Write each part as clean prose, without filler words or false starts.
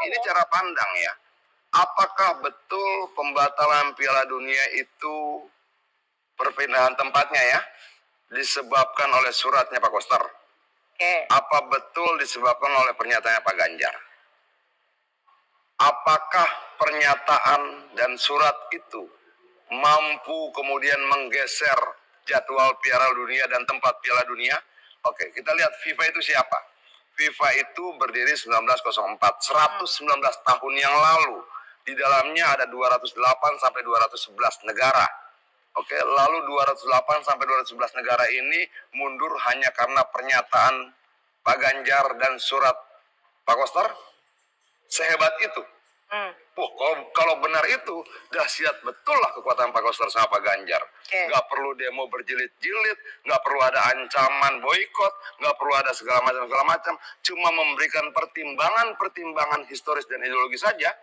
ini cara pandang ya. Apakah betul pembatalan Piala Dunia itu perpindahan tempatnya ya disebabkan oleh suratnya Pak Koster? Apa betul disebabkan oleh pernyataannya Pak Ganjar? Apakah pernyataan dan surat itu mampu kemudian menggeser jadwal Piala Dunia dan tempat Piala Dunia? Oke, kita lihat FIFA itu siapa? FIFA itu berdiri 1904, 119 tahun yang lalu. Di dalamnya ada 208 sampai 211 negara. Oke, lalu 208 sampai 211 negara ini mundur hanya karena pernyataan Pak Ganjar dan surat Pak Koster? Sehebat itu. Kalau benar itu, dahsyat betul lah kekuatan Pak Koster sama Pak Ganjar. Nggak perlu demo berjilid-jilid, nggak perlu ada ancaman boikot, nggak perlu ada segala macam. Cuma memberikan pertimbangan historis dan ideologi saja.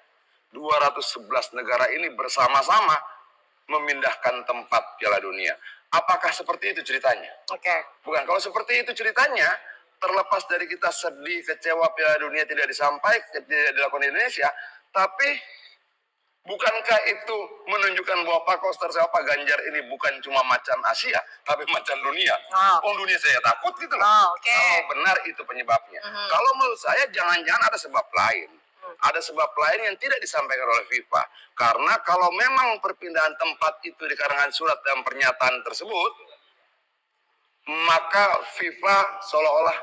211 negara ini bersama-sama memindahkan tempat Piala Dunia. Apakah seperti itu ceritanya? Bukan. Kalau seperti itu ceritanya, terlepas dari kita sedih, kecewa Piala Dunia tidak disampaikan, tidak dilakukan di Indonesia, tapi bukankah itu menunjukkan bahwa Pak Koster sama Pak Ganjar ini bukan cuma macan Asia, tapi macan dunia? Dunia saya takut gitu loh. Kalau benar itu penyebabnya. Kalau menurut saya jangan-jangan ada sebab lain. Ada sebab lain yang tidak disampaikan oleh FIFA. Karena kalau memang perpindahan tempat itu dikarenakan surat dan pernyataan tersebut, maka FIFA seolah-olah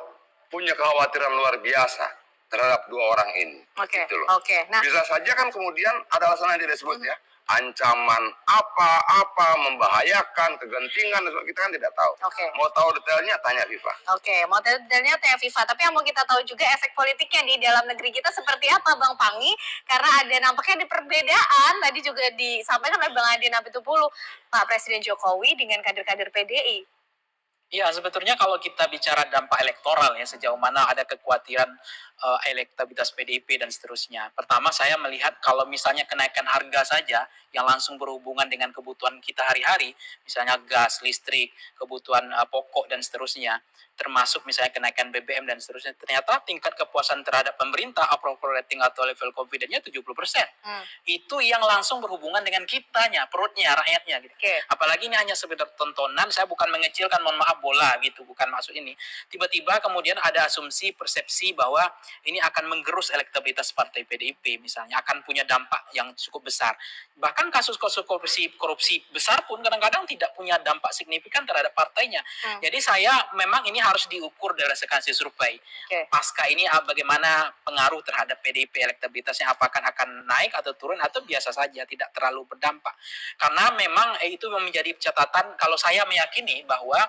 punya kekhawatiran luar biasa terhadap dua orang ini. Gitu loh. Nah, bisa saja kan kemudian ada alasan yang tidak disebut ya. Ancaman apa membahayakan, kegentingan, kita kan tidak tahu. Mau tahu detailnya tanya FIFA. Mau detailnya tanya FIFA. Tapi yang mau kita tahu juga efek politiknya di dalam negeri kita seperti apa, Bang Panggi? Karena ada nampaknya di perbedaan, tadi juga disampaikan oleh Bang Adi Napitupulu, Pak Presiden Jokowi dengan kader-kader PDI. Ya, sebetulnya kalau kita bicara dampak elektoral ya, sejauh mana ada kekhawatiran elektabilitas PDIP dan seterusnya. Pertama, saya melihat kalau misalnya kenaikan harga saja yang langsung berhubungan dengan kebutuhan kita hari-hari, misalnya gas, listrik, kebutuhan pokok dan seterusnya, termasuk misalnya kenaikan BBM dan seterusnya, ternyata tingkat kepuasan terhadap pemerintah approval rating atau level confidence-nya 70%. Itu yang langsung berhubungan dengan kitanya, perutnya, rakyatnya gitu. Apalagi ini hanya sekedar tontonan, saya bukan mengecilkan, mohon maaf, bola gitu, bukan maksud ini. Tiba-tiba kemudian ada asumsi, persepsi bahwa ini akan menggerus elektabilitas partai PDIP misalnya, akan punya dampak yang cukup besar. Bahkan kasus-kasus korupsi besar pun kadang-kadang tidak punya dampak signifikan terhadap partainya. Jadi saya memang ini harus diukur dari sekali survei. Pasca ini bagaimana pengaruh terhadap PDIP elektabilitasnya, apakah akan naik atau turun atau biasa saja, tidak terlalu berdampak. Karena memang itu menjadi catatan, kalau saya meyakini bahwa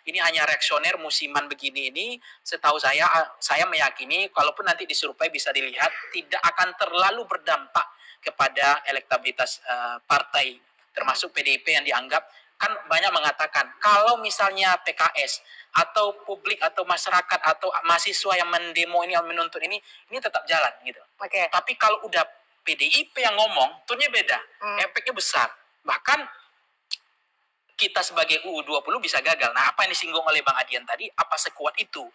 ini hanya reaksioner musiman begini ini, setahu saya meyakini kalaupun nanti disurvei bisa dilihat tidak akan terlalu berdampak kepada elektabilitas partai, termasuk PDIP yang dianggap, kan banyak mengatakan kalau misalnya PKS atau publik atau masyarakat atau mahasiswa yang mendemo ini, yang menuntut ini tetap jalan gitu. Tapi kalau udah PDIP yang ngomong, turnya beda, efeknya besar. Bahkan kita sebagai U20 bisa gagal. Nah, apa yang disinggung oleh Bang Adian tadi, apa sekuat itu?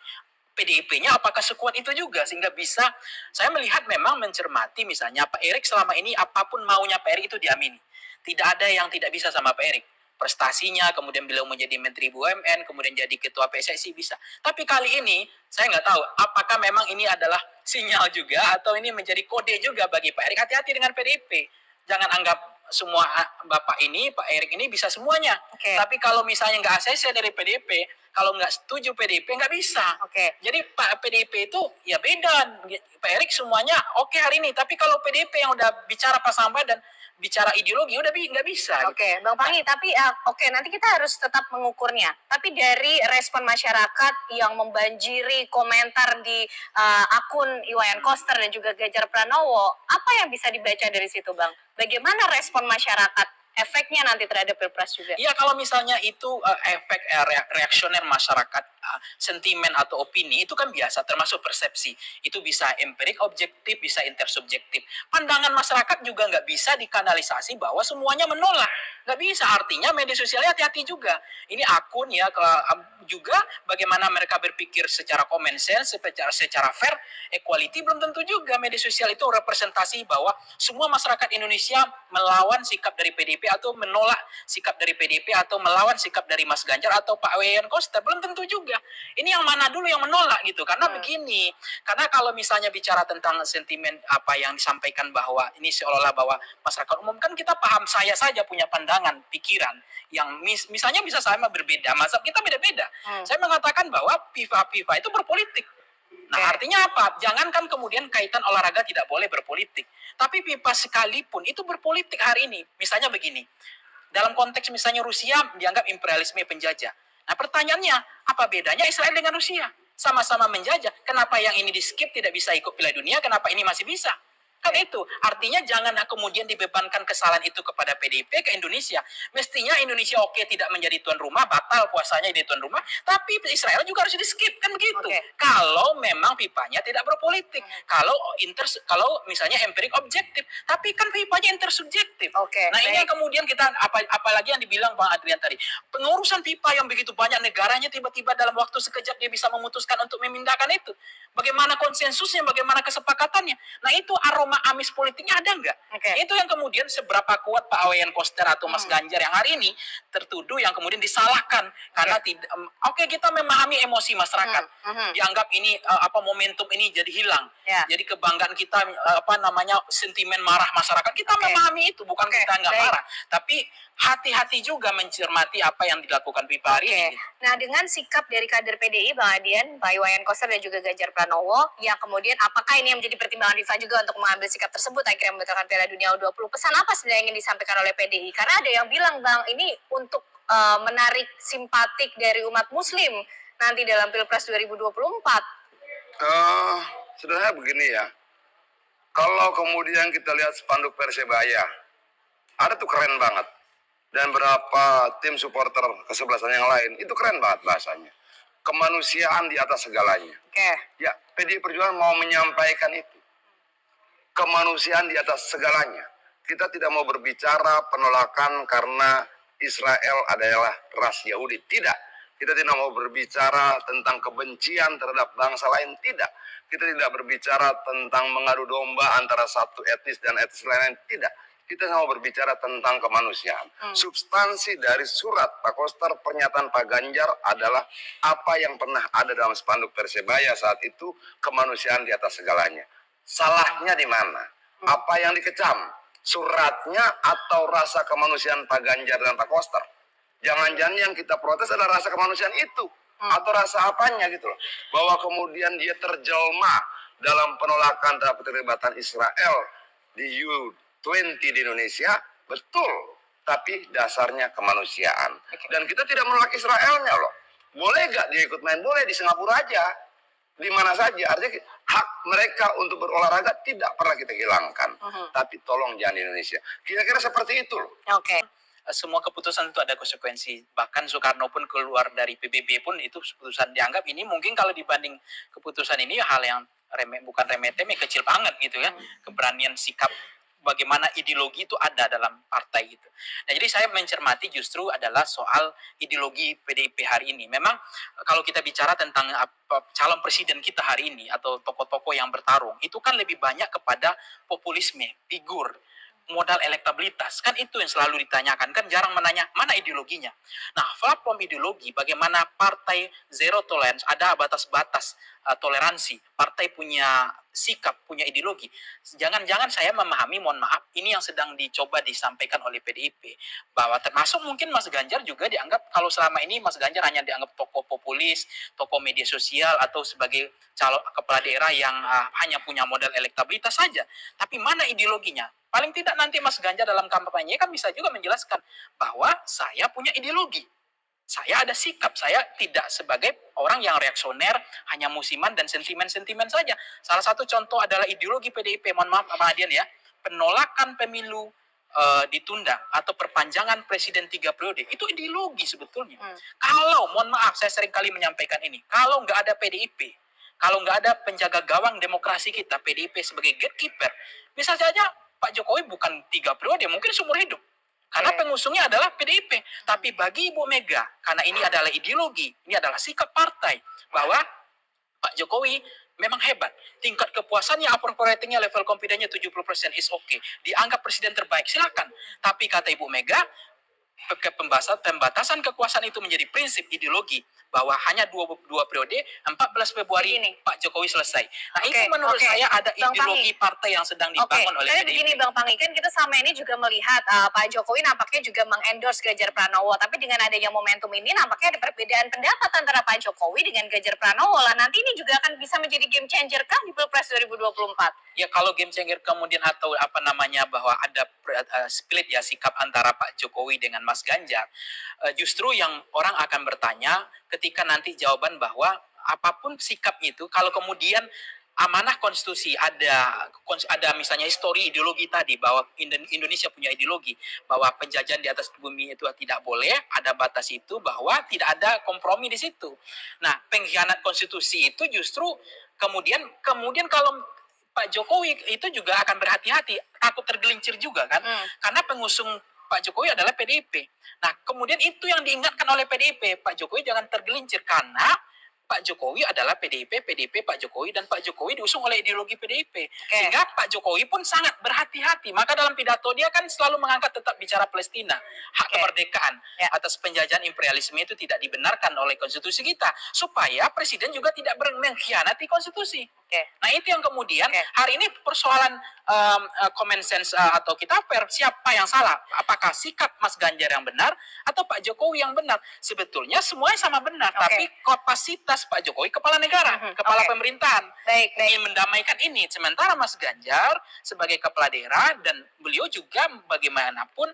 PDIP-nya apakah sekuat itu juga sehingga bisa, saya melihat memang mencermati misalnya Pak Erik selama ini apapun maunya Pak Erik itu diamini. Tidak ada yang tidak bisa sama Pak Erik. Prestasinya, kemudian beliau menjadi Menteri BUMN, kemudian jadi Ketua PSSI bisa. Tapi kali ini saya nggak tahu apakah memang ini adalah sinyal juga atau ini menjadi kode juga bagi Pak Erik. Hati-hati dengan PDIP. Jangan anggap semua Bapak ini, Pak Erik ini bisa semuanya. Tapi kalau misalnya nggak ACC dari PDIP, kalau nggak setuju PDIP nggak bisa. Jadi Pak PDIP itu ya beda. Pak Erik semuanya oke hari ini. Tapi kalau PDIP yang udah bicara pasang badan, bicara ideologi udah nggak bisa. Bang Panggi, tapi nanti kita harus tetap mengukurnya. Tapi dari respon masyarakat yang membanjiri komentar di akun Iwayan Koster dan juga Ganjar Pranowo, apa yang bisa dibaca dari situ, Bang? Bagaimana respon masyarakat efeknya nanti terhadap Pilpres juga. Iya, kalau misalnya itu efek reaksioner masyarakat, sentimen atau opini itu kan biasa, termasuk persepsi. Itu bisa empirik objektif, bisa intersubjektif. Pandangan masyarakat juga nggak bisa dikanalisasi bahwa semuanya menolak. Nggak bisa, artinya media sosialnya hati-hati juga. Ini akun ya, juga bagaimana mereka berpikir secara common sense, secara fair, equality belum tentu juga media sosial itu representasi bahwa semua masyarakat Indonesia melawan sikap dari PDIP atau menolak sikap dari PDIP atau melawan sikap dari Mas Ganjar atau Pak Wayan Koster, belum tentu juga. Ini yang mana dulu yang menolak gitu, karena begini, karena kalau misalnya bicara tentang sentimen apa yang disampaikan bahwa ini seolah-olah bahwa masyarakat umum, kan kita paham, saya saja punya pandangan, pikiran yang misalnya bisa sama berbeda, mazhab kita beda-beda. Saya mengatakan bahwa FIFA itu berpolitik. Nah, artinya apa? Jangankan kemudian kaitan olahraga tidak boleh berpolitik, tapi FIFA sekalipun itu berpolitik hari ini. Misalnya begini, dalam konteks misalnya Rusia dianggap imperialisme penjajah. Nah, pertanyaannya, apa bedanya Israel dengan Rusia? Sama-sama menjajah. Kenapa yang ini di skip tidak bisa ikut Piala Dunia, kenapa ini masih bisa? Kan itu, artinya jangan kemudian dibebankan kesalahan itu kepada PDIP ke Indonesia. Mestinya Indonesia oke tidak menjadi tuan rumah, batal puasanya jadi tuan rumah, tapi Israel juga harus di-skip, kan begitu. Kalau memang FIFA-nya tidak berpolitik, kalau misalnya empirik objektif, tapi kan FIFA-nya intersubjektif. Nah, ini yang kemudian kita, apalagi yang dibilang Bang Adrian tadi, pengurusan FIFA yang begitu banyak negaranya, tiba-tiba dalam waktu sekejap dia bisa memutuskan untuk memindahkan itu. Bagaimana konsensusnya, bagaimana kesepakatannya. Nah, itu aroma amis politiknya ada nggak? Itu yang kemudian seberapa kuat Pak Wayan Koster atau Mas Ganjar yang hari ini tertuduh yang kemudian disalahkan karena tidak. Kita memahami emosi masyarakat. Dianggap ini momentum ini jadi hilang. Jadi kebanggaan kita sentimen marah masyarakat. Kita memahami itu, bukan kita nggak marah, tapi hati-hati juga mencermati apa yang dilakukan FIFA hari ini. Nah, dengan sikap dari kader PDI, Bang Adian, Pak Wayan Koster dan juga Ganjar Pranowo, yang kemudian apakah ini yang menjadi pertimbangan FIFA juga untuk mengambil sikap tersebut akhirnya membatalkan Piala Dunia U20? Pesan apa sebenarnya yang ingin disampaikan oleh PDI? Karena ada yang bilang, Bang, ini untuk menarik simpatik dari umat Muslim nanti dalam Pilpres 2024. Sebenarnya begini ya, kalau kemudian kita lihat spanduk Persebaya, ada tuh keren banget. Dan beberapa tim supporter kesebelasan yang lain, itu keren banget bahasanya. Kemanusiaan di atas segalanya. Ya, PDI Perjuangan mau menyampaikan itu. Kemanusiaan di atas segalanya. Kita tidak mau berbicara penolakan karena Israel adalah ras Yahudi. Tidak. Kita tidak mau berbicara tentang kebencian terhadap bangsa lain. Tidak. Kita tidak berbicara tentang mengadu domba antara satu etnis dan etnis lain. Tidak. Kita mau berbicara tentang kemanusiaan. Substansi dari surat Pak Koster, pernyataan Pak Ganjar adalah apa yang pernah ada dalam spanduk Persebaya saat itu, kemanusiaan di atas segalanya. Salahnya di mana? Apa yang dikecam? Suratnya atau rasa kemanusiaan Pak Ganjar dan Pak Koster? Jangan-jangan yang kita protes adalah rasa kemanusiaan itu. Atau rasa apanya gitu loh. Bahwa kemudian dia terjelma dalam penolakan terhadap keterlibatan Israel di U20 di Indonesia, betul, tapi dasarnya kemanusiaan. Dan kita tidak menolak Israelnya loh. Boleh gak dia ikut main? Boleh, di Singapura aja, di mana saja. Artinya hak mereka untuk berolahraga tidak pernah kita hilangkan. Tapi tolong jangan di Indonesia. Kira-kira seperti itu loh. Semua keputusan itu ada konsekuensi. Bahkan Soekarno pun keluar dari PBB pun itu keputusan dianggap ini mungkin kalau dibanding keputusan ini hal yang bukan remeh-temeh, kecil banget gitu ya. Keberanian sikap bagaimana ideologi itu ada dalam partai itu. Nah, jadi saya mencermati justru adalah soal ideologi PDIP hari ini. Memang kalau kita bicara tentang calon presiden kita hari ini atau tokoh-tokoh yang bertarung, itu kan lebih banyak kepada populisme, figur, modal elektabilitas. Kan itu yang selalu ditanyakan. Kan jarang menanya mana ideologinya. Nah, platform ideologi, bagaimana partai zero tolerance, ada batas-batas toleransi. Partai punya sikap, punya ideologi. Jangan-jangan saya memahami, mohon maaf, ini yang sedang dicoba disampaikan oleh PDIP. Bahwa termasuk mungkin Mas Ganjar juga dianggap, kalau selama ini Mas Ganjar hanya dianggap tokoh populis, tokoh media sosial, atau sebagai calon kepala daerah yang hanya punya modal elektabilitas saja. Tapi mana ideologinya? Paling tidak nanti Mas Ganjar dalam kampanye kan bisa juga menjelaskan bahwa saya punya ideologi. Saya ada sikap, saya tidak sebagai orang yang reaksioner, hanya musiman dan sentimen-sentimen saja. Salah satu contoh adalah ideologi PDIP, mohon maaf Pak Adian ya, penolakan pemilu ditunda atau perpanjangan presiden 3 periode itu ideologi sebetulnya. Kalau, mohon maaf saya sering kali menyampaikan ini, kalau nggak ada PDIP, kalau nggak ada penjaga gawang demokrasi kita, PDIP sebagai gatekeeper, bisa saja Pak Jokowi bukan 3 periode, mungkin seumur hidup. Karena pengusungnya adalah PDIP. Tapi bagi Ibu Mega, karena ini adalah ideologi, ini adalah sikap partai, bahwa Pak Jokowi memang hebat. Tingkat kepuasannya, approval ratingnya, level confidence-nya 70% is okay. Dianggap presiden terbaik, silakan. Tapi kata Ibu Mega, pembatasan kekuasaan itu menjadi prinsip ideologi bahwa hanya dua periode 14 Februari Begini. Pak Jokowi selesai. Nah, Oke, itu menurut oke. saya ada Bang ideologi Panggi. partai yang sedang Oke, dibangun oleh tapi PDIP. begini Bang Panggi, kan kita selama ini juga melihat Pak Jokowi nampaknya juga mengendorse Ganjar Pranowo, tapi dengan adanya momentum ini nampaknya ada perbedaan pendapat antara Pak Jokowi dengan Ganjar Pranowo lah. Nanti ini juga akan bisa menjadi game changer kah di Pilpres 2024? Ya kalau game changer kemudian atau apa namanya bahwa ada split ya sikap antara Pak Jokowi dengan Mas Ganjar, justru yang orang akan bertanya ketika nanti jawaban bahwa apapun sikapnya itu, kalau kemudian amanah konstitusi ada misalnya histori ideologi tadi bahwa Indonesia punya ideologi bahwa penjajahan di atas bumi itu tidak boleh, ada batas itu, bahwa tidak ada kompromi di situ. Nah, pengkhianat konstitusi itu justru kemudian kalau Pak Jokowi itu juga akan berhati-hati, takut tergelincir juga kan, karena pengusung Pak Jokowi adalah PDIP. Nah, kemudian itu yang diingatkan oleh PDIP, Pak Jokowi jangan tergelincir karena Pak Jokowi adalah PDIP, PDIP Pak Jokowi, dan Pak Jokowi diusung oleh ideologi PDIP. Sehingga Pak Jokowi pun sangat berhati-hati. Maka dalam pidato dia kan selalu mengangkat tetap bicara Palestina, hak kemerdekaan atas penjajahan imperialisme itu tidak dibenarkan oleh konstitusi kita, supaya presiden juga tidak mengkhianati konstitusi. Nah, itu yang kemudian hari ini persoalan common sense atau kita fair, siapa yang salah? Apakah sikap Mas Ganjar yang benar atau Pak Jokowi yang benar? Sebetulnya semuanya sama benar, tapi kapasitas Pak Jokowi kepala negara, kepala pemerintahan, ingin mendamaikan ini. Sementara Mas Ganjar sebagai kepala daerah dan beliau juga bagaimanapun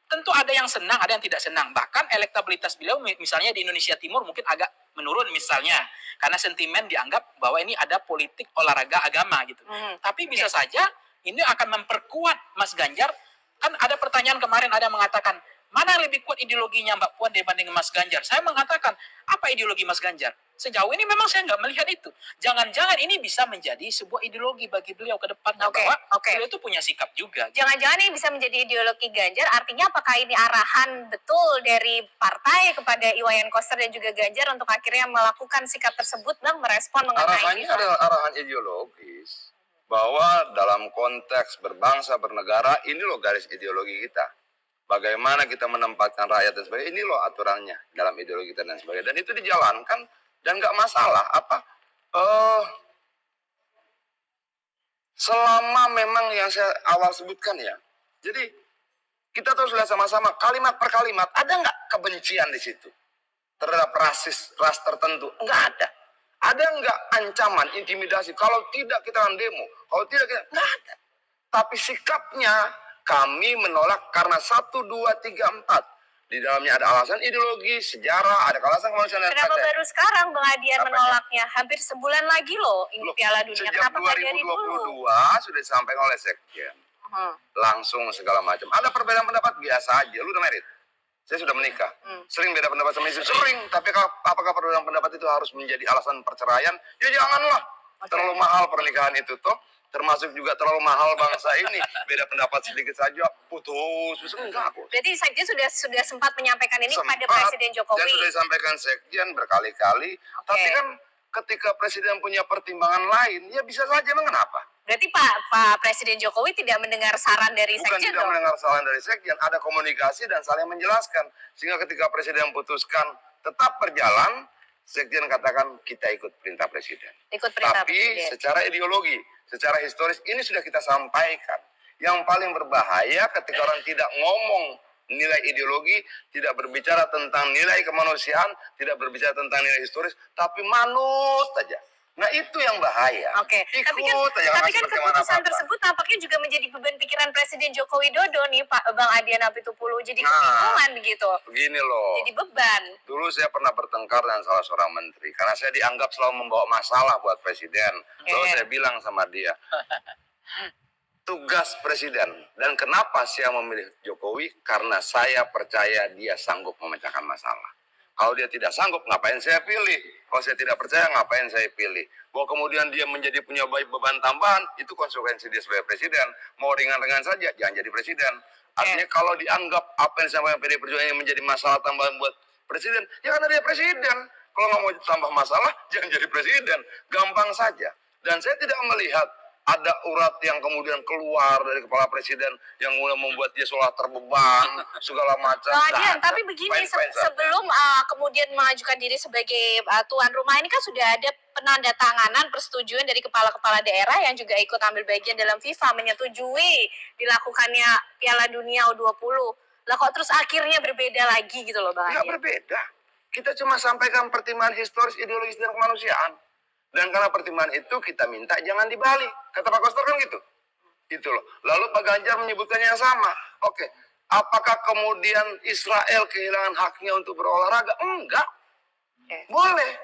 tentu ada yang senang, ada yang tidak senang. Bahkan elektabilitas beliau misalnya di Indonesia Timur mungkin agak menurun misalnya, karena sentimen dianggap bahwa ini ada politik olahraga agama gitu. Tapi bisa saja ini akan memperkuat Mas Ganjar. Kan ada pertanyaan kemarin, ada yang mengatakan, mana yang lebih kuat ideologinya Mbak Puan dibanding Mas Ganjar? Saya mengatakan, apa ideologi Mas Ganjar? Sejauh ini memang saya nggak melihat itu. Jangan-jangan ini bisa menjadi sebuah ideologi bagi beliau ke depan, bahwa beliau itu punya sikap juga. Jangan-jangan ini bisa menjadi ideologi Ganjar, artinya apakah ini arahan betul dari partai kepada Iwayan Koster dan juga Ganjar untuk akhirnya melakukan sikap tersebut, Bang, merespon mengenai Arahannya adalah arahan ideologis. Bahwa dalam konteks berbangsa, bernegara, ini loh garis ideologi kita. Bagaimana kita menempatkan rakyat dan sebagainya, ini loh aturannya dalam ideologi kita dan sebagainya. Dan itu dijalankan dan nggak masalah. Selama memang yang saya awal sebutkan ya. Jadi kita terus lihat sama-sama kalimat per kalimat, ada nggak kebencian di situ terhadap ras tertentu? Nggak ada. Ada nggak ancaman, intimidasi? Kalau tidak kita akan demo. Kalau tidak kita nggak ada. Tapi sikapnya kami menolak karena 1, 2, 3, 4. Di dalamnya ada alasan ideologi, sejarah, ada alasan kemanusiaan dan Kenapa baru sekarang Bang Adian menolaknya? Hampir sebulan lagi loh ini Piala Dunia. Sejak Kenapa nggak dari dulu? 2022 sudah disampaikan oleh Sekjen. Langsung segala macam. Ada perbedaan pendapat biasa aja. Lu udah merit? Saya sudah menikah. Sering beda pendapat sama istri. Sering. Tapi apakah perbedaan pendapat itu harus menjadi alasan perceraian? Ya janganlah. Terlalu mahal pernikahan itu toh. Termasuk juga terlalu mahal bangsa ini. Beda pendapat sedikit saja putus. Enggak kok. Berarti Sekjen sudah sempat menyampaikan ini kepada Presiden Jokowi. Dan sudah disampaikan Sekjen berkali-kali. Tapi kan ketika Presiden punya pertimbangan lain, ya bisa saja, emang kenapa? Berarti Pak Presiden Jokowi tidak mendengar saran dari Bukan Sekjen tidak mendengar saran dari Sekjen, ada komunikasi dan saling menjelaskan. Sehingga ketika Presiden putuskan tetap berjalan, Sekjen katakan kita ikut perintah Presiden. Ikut perintah Tapi Presiden. secara ideologi, secara historis, ini sudah kita sampaikan. Yang paling berbahaya ketika orang tidak ngomong nilai ideologi, tidak berbicara tentang nilai kemanusiaan, tidak berbicara tentang nilai historis, tapi manut aja. Nah itu yang bahaya. Tapi kan keputusan tersebut nampaknya juga menjadi beban pikiran Presiden Joko Widodo nih Pak Bang Adian Apitupulu. Jadi kebingungan begitu. Begini loh. Jadi beban. Dulu saya pernah bertengkar dengan salah seorang menteri karena saya dianggap selalu membawa masalah buat presiden. Lalu saya bilang sama dia, tugas presiden. Dan kenapa saya memilih Jokowi? Karena saya percaya dia sanggup memecahkan masalah. Kalau dia tidak sanggup, ngapain saya pilih? Kalau saya tidak percaya, ngapain saya pilih? Bahwa kemudian dia menjadi punya beban tambahan, itu konsekuensi dia sebagai presiden. Mau ringan-ringan saja, jangan jadi presiden. Artinya kalau dianggap apa yang disampaikan PDI Perjuangan yang menjadi masalah tambahan buat presiden, ya karena dia presiden. Kalau nggak mau tambah masalah, jangan jadi presiden. Gampang saja. Dan saya tidak melihat ada urat yang kemudian keluar dari kepala presiden yang mulai membuat dia seolah terbeban segala macam. Bang Adian, tapi begini, sebelum kemudian mengajukan diri sebagai tuan rumah ini kan sudah ada penandatanganan persetujuan dari kepala-kepala daerah yang juga ikut ambil bagian dalam FIFA menyetujui dilakukannya Piala Dunia U20. Lah kok terus akhirnya berbeda lagi gitu loh Bang Adian? Nggak berbeda. Kita cuma sampaikan pertimbangan historis, ideologis, dan kemanusiaan. Dan karena pertimbangan itu kita minta jangan dibalik. Kata Pak Koster kan gitu. Gitu loh. Lalu Pak Ganjar menyebutkannya yang sama. Oke. Apakah kemudian Israel kehilangan haknya untuk berolahraga? Enggak. Boleh.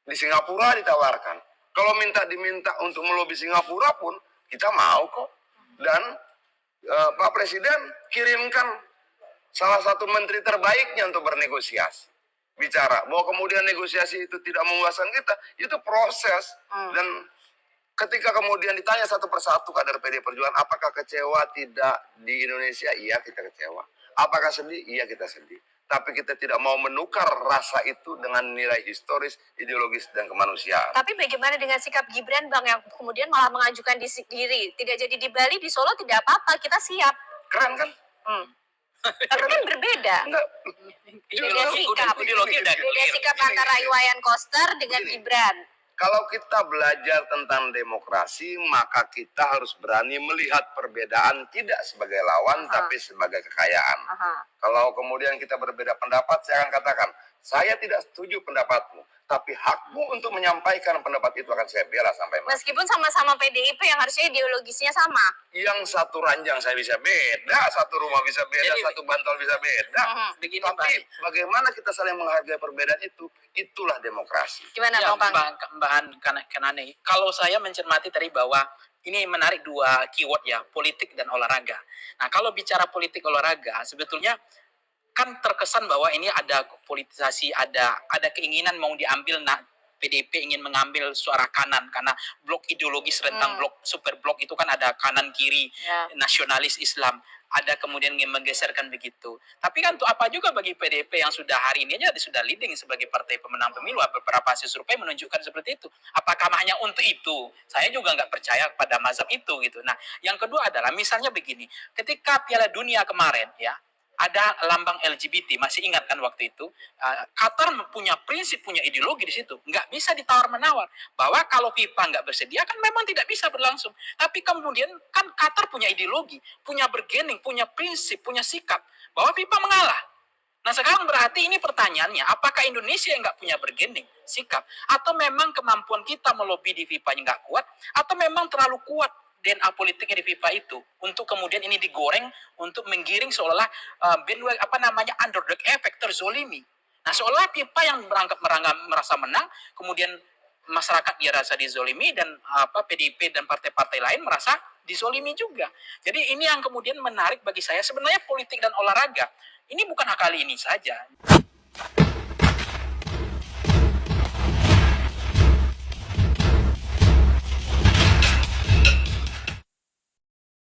Di Singapura ditawarkan. Kalau diminta untuk melobi Singapura pun kita mau kok. Dan Pak Presiden kirimkan salah satu menteri terbaiknya untuk bernegosiasi. Bicara bahwa kemudian negosiasi itu tidak memuaskan kita, itu proses. Dan ketika kemudian ditanya satu persatu kader PDI Perjuangan, apakah kecewa tidak di Indonesia? Iya, kita kecewa. Apakah sedih? Iya, kita sedih. Tapi kita tidak mau menukar rasa itu dengan nilai historis, ideologis, dan kemanusiaan. Tapi bagaimana dengan sikap Gibran Bang yang kemudian malah mengajukan diri? Tidak jadi di Bali, di Solo tidak apa-apa, kita siap. Keren kan? Tapi kan berbeda. Enggak. Beda sikap antara Iwayan Koster dengan Gibran. Kalau kita belajar tentang demokrasi, maka kita harus berani melihat perbedaan tidak sebagai lawan, tapi sebagai kekayaan. Kalau kemudian kita berbeda pendapat, saya akan katakan, saya tidak setuju pendapatmu, tapi hakmu untuk menyampaikan pendapat itu akan saya bela sampai mati. Meskipun sama-sama PDIP yang harusnya ideologisnya sama. Yang satu ranjang saya bisa beda, satu rumah bisa beda, satu bantal bisa beda. Tapi bagaimana kita saling menghargai perbedaan itu, itulah demokrasi. Gimana ya, Bang Mbak Kanane, kalau saya mencermati tadi bahwa ini menarik dua keyword ya, politik dan olahraga. Nah, kalau bicara politik olahraga, sebetulnya kan terkesan bahwa ini ada politisasi, ada keinginan mau diambil, PDIP ingin mengambil suara kanan karena blok ideologis rentang blok super blok itu kan ada kanan kiri nasionalis Islam, ada kemudian ingin menggeserkan begitu. Tapi kan untuk apa juga bagi PDIP yang sudah hari ini aja sudah leading sebagai partai pemenang pemilu, beberapa hasil survei menunjukkan seperti itu. Apakah hanya untuk itu? Saya juga nggak percaya pada mazhab itu gitu. Nah, yang kedua adalah misalnya begini, ketika Piala Dunia kemarin ya, ada lambang LGBT, masih ingat kan waktu itu? Qatar punya prinsip, punya ideologi di situ. Nggak bisa ditawar-menawar. Bahwa kalau FIFA nggak bersedia kan memang tidak bisa berlangsung. Tapi kemudian kan Qatar punya ideologi, punya bargaining, punya prinsip, punya sikap. Bahwa FIFA mengalah. Nah sekarang berarti ini pertanyaannya, apakah Indonesia yang nggak punya bargaining, sikap? Atau memang kemampuan kita melobi di FIFA nggak kuat? Atau memang terlalu kuat DNA politiknya di FIFA itu untuk kemudian ini digoreng untuk menggiring seolah-olah underdog effect, terzolimi. Nah seolah FIFA yang merasa menang, kemudian masyarakat dia rasa dizolimi dan PDIP dan partai-partai lain merasa dizolimi juga. Jadi ini yang kemudian menarik bagi saya, sebenarnya politik dan olahraga ini bukan kali ini saja.